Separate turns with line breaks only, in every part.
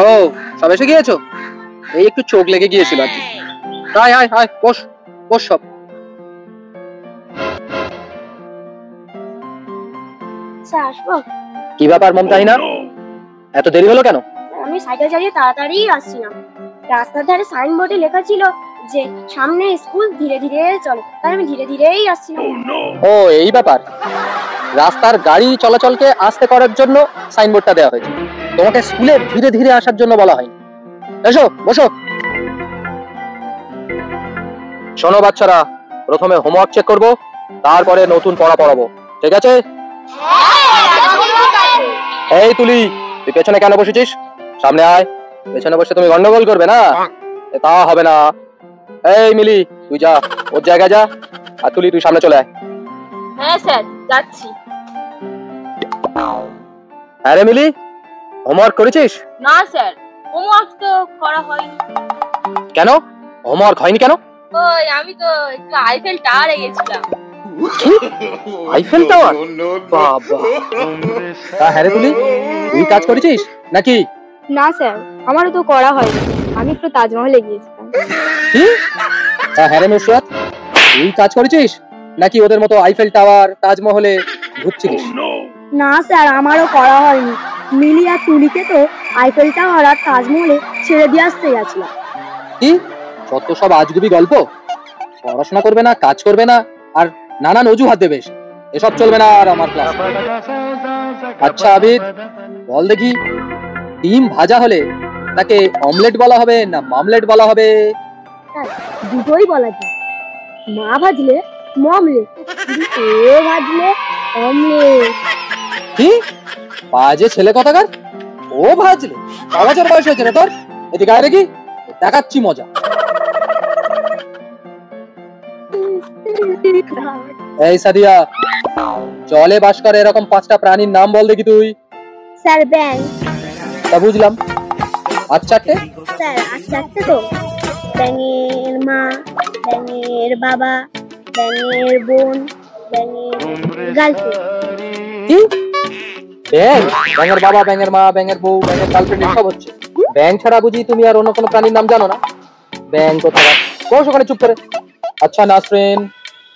ও সব এসে গিয়েছো? এই একটু চোখ লেগে গিয়েছিল আর কি। হাই হাই হাই, বস বস সব। কি ব্যাপার মমতাহিনা, এত দেরি হলো কেন?
আমি সাইকেল চালিয়ে তাড়াতাড়ি আসছিলাম। রাস্তার ধারে সাইনবোর্ডে লেখা ছিল যে সামনে স্কুল, ধীরে ধীরে চলো, তাই আমি ধীরে ধীরেই আসছিলাম।
ও এই ব্যাপার, রাস্তার গাড়ি চলাচলকে আস্তে করার জন্য সাইনবোর্ডটা দেওয়া হয়েছে, তোমাকে স্কুলে ধীরে ধীরে আসার জন্য বলা হয়নি। এসো বসো। শোনো বাচ্চারা, প্রথমে হোমওয়ার্ক চেক করব, তারপরে নতুন পড়া পড়াবো, ঠিক আছে? এই তুলি, তুই পেছনে কেন বসেছিস? সামনে আয়। পেছনে বসে তুমি গন্ডগোল করবে না, তা হবে না। এই মিলি, তুই যা ওর জায়গায় যা, আর তুলি তুই সামনে চলে আয়।
হ্যাঁ স্যার, যাচ্ছি।
হ্যাঁ রে মিলি, হোমওয়ার্ক করেছিস?
না স্যার, হোমওয়ার্ক তো করা হয়নি।
কেন হোমওয়ার্ক হয়নি কেন?
ওই আমি তো একটু আইফেল টাওয়ারে গেছিলাম।
Eiffel tower? বাবা, হ্যাঁ রে তুলি, তুই কাজ করেছিস নাকি?
না স্যার, আমারও তো করা হয়নি, আমি একটু তাজমহলে গিয়েছিলাম।
কি? হ্যাঁ রে নুসরাত, তুই কাজ করেছিস নাকি ওদের মতো আইফেল টাওয়ার তাজমহলে ঘুরছিলিস?
না স্যার, আমারও করা হয়নি। মিলি আর তুলিকে তো আইফেল টাওয়ার আর তাজমহলে ছেড়ে দিয়ে আসতে গেছিলাম।
কি যত সব আজগুবি গল্প! পড়াশোনা করবে না, কাজ করবে না, আর নানান অজুহাত দেবে, এসব চলবে না আর আমার ক্লাস। আচ্ছা আবিদ, বল দেখি, ডিম ভাজা হলে তাকে অমলেট বলা হবে না মামলেট বলা হবে?
দুটোই বলা যায়। মা ভাজলে মমলেট, ও ভাজলে অমলেট।
কি বাজে ছেলে কথাকার! ও ভাজলে? 5 বছর বয়স হয়েছে রে তোর? এদিকে আয় দেখি, দেখাচ্ছি মজা। এই সাদিয়া, জলে বাস করে এরকম 5টা প্রাণীর নাম বল দেখি তুই।
স্যার ব্যাং।
তা বুঝলাম, আর 4টে?
স্যার আর 4টে তো, ব্যাঙের মা, ব্যাঙের বাবা, ব্যাঙের বোন, ব্যাঙের গার্লফ্রেন্ড।
কি ব্যাং? ব্যাঙের বাবা, ব্যাঙের মা, ব্যাঙের বউ, ব্যাঙের গার্লফ্রেন্ড সব হচ্ছে। ব্যাং ছাড়া বুঝি তুমি আর অন্য কোনো প্রাণীর নাম জানো না? ব্যাং কোথায়? বস ওখানে চুপ করে। আচ্ছা নাসরিন,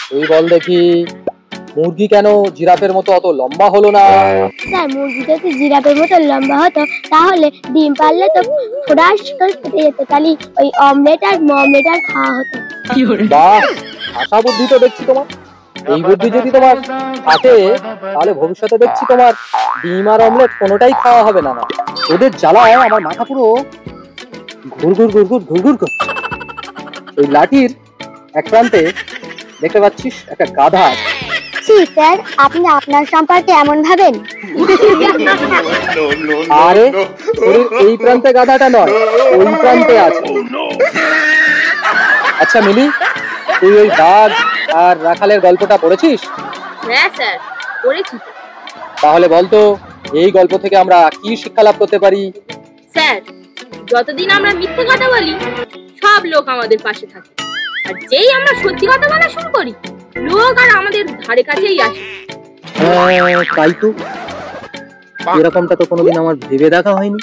তুই বল দেখি, মুরগি কেন জিরাফের মতো অত লম্বা হলো না?
স্যার মুরগি যদি জিরাফের মতো লম্বা হতো তাহলে ডিম পারলে তো ফোড়াস করে ফেটে যেত, তাহলে ওই অমলেট আর মমলেট আর খাওয়া হতো।
বাহ, আশা বুদ্ধি তো দেখছি তোমার। এই বুদ্ধি যদি তোমার থাকে তাহলে ভবিষ্যতে দেখছি তোমার ডিম আর অমলেট কোনোটাই খাওয়া হবে না। ওদের জ্বালায় আমার মাথা পুরো ঘুরঘুর ঘুরঘুর ঘুরঘুর করছে। ওই লাঠির এক প্রান্তে দেখতে পাচ্ছিস একটা গাধা আছে।
স্যার, আপনি আপনার সম্পর্কে এমন ভাবেন?
আরে এই প্রান্তে গাধাটা নয়, ওই প্রান্তে আছে। আচ্ছা মিলি, তুই ওই বাঘ আর রাখালের গল্পটা পড়েছিস?
হ্যাঁ স্যার, পড়েছি।
তাহলে বলতো এই গল্প থেকে আমরা কি শিক্ষা লাভ করতে পারি?
স্যার, যতদিন আমরা মিথ্যে কথা বলি সব লোক আমাদের পাশে থাকে, আর যেই আমরা সত্যি কথা বলা শুরু করি লোক আর আমাদের ধারে কাছেই আসে।
তাই তো, এরকমটা তো কোনোদিন আমার ভেবে দেখা হয়নি।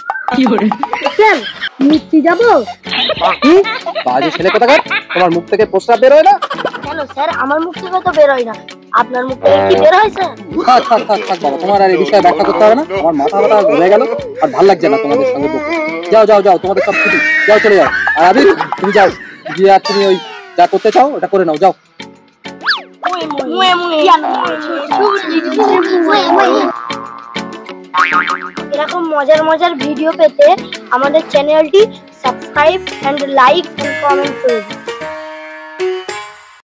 স্যার, মিথ্যে যাবো?
কি বাজে ছেলে কোথাকার, তোমার মুখ থেকে প্রস্রাব বের হয় না?
কেন স্যার, আমার মুখ থেকে তো বের হয় না, আপনার মুখ থেকে কি বের হয় স্যার?
থাক থাক থাক থাক বাবা, তোমার আর এই বিষয়ে ব্যাখ্যা করতে হবে না। আমার মাথা ব্যথা ঘুরে গেল, আর ভালো লাগছে না তোমাদের সঙ্গে বকতে। যাও যাও যাও, তোমাদের সব ছুটি, যাও চলে যাও। আর আবির তুমি যাও, গিয়ে আর তুমি ওই যা করতে চাও ওটা করে নাও, যাও।
এরকম মজার মজার ভিডিও পেতে আমাদের চ্যানেলটি subscribe and like and comment করুন।